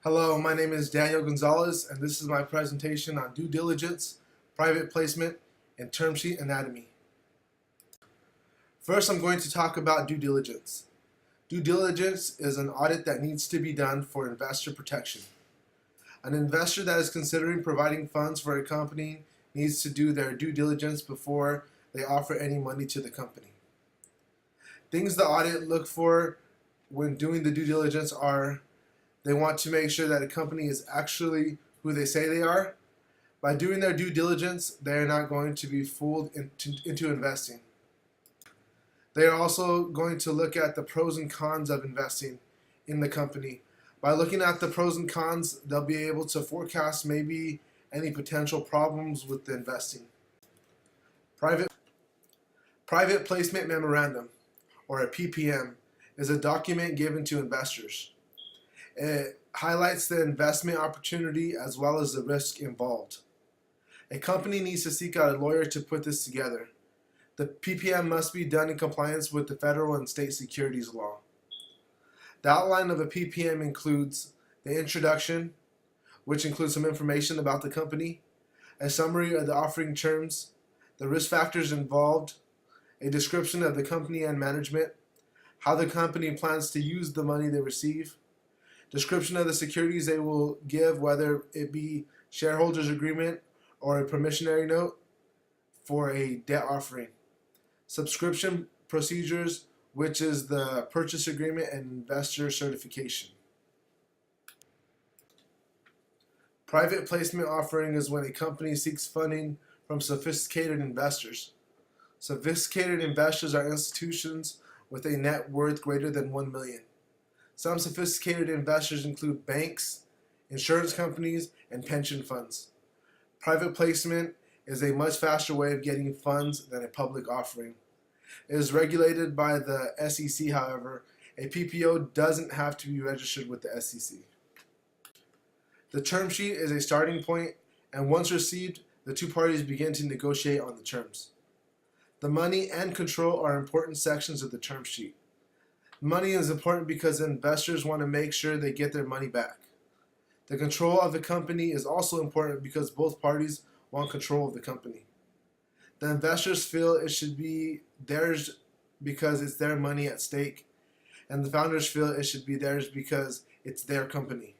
Hello, my name is Daniel Gonzalez, and this is my presentation on due diligence, private placement, and term sheet anatomy. First, I'm going to talk about due diligence. Due diligence is an audit that needs to be done for investor protection. An investor that is considering providing funds for a company needs to do their due diligence before they offer any money to the company. Things the audit look for when doing the due diligence are: they want to make sure that a company is actually who they say they are. By doing their due diligence, they are not going to be fooled into investing. They are also going to look at the pros and cons of investing in the company. By looking at the pros and cons, they'll be able to forecast maybe any potential problems with the investing. Private Placement Memorandum, or a PPM, is a document given to investors. It highlights the investment opportunity as well as the risk involved. A company needs to seek out a lawyer to put this together. The PPM must be done in compliance with the federal and state securities law. The outline of a PPM includes the introduction, which includes some information about the company, a summary of the offering terms, the risk factors involved, a description of the company and management, how the company plans to use the money they receive, description of the securities they will give, whether it be shareholders agreement or a promissory note for a debt offering, subscription procedures, which is the purchase agreement and investor certification. Private placement offering is when a company seeks funding from sophisticated investors. Sophisticated investors are institutions with a net worth greater than $1 million. Some sophisticated investors include banks, insurance companies, and pension funds. Private placement is a much faster way of getting funds than a public offering. It is regulated by the SEC, however. A PPO doesn't have to be registered with the SEC. The term sheet is a starting point, and once received, the two parties begin to negotiate on the terms. The money and control are important sections of the term sheet. Money is important because investors want to make sure they get their money back. The control of the company is also important because both parties want control of the company. The investors feel it should be theirs because it's their money at stake, and the founders feel it should be theirs because it's their company.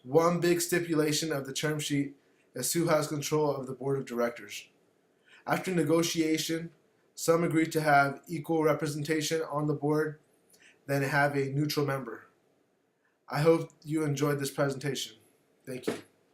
One big stipulation of the term sheet is who has control of the board of directors. After negotiation, some agree to have equal representation on the board, then have a neutral member. I hope you enjoyed this presentation. Thank you.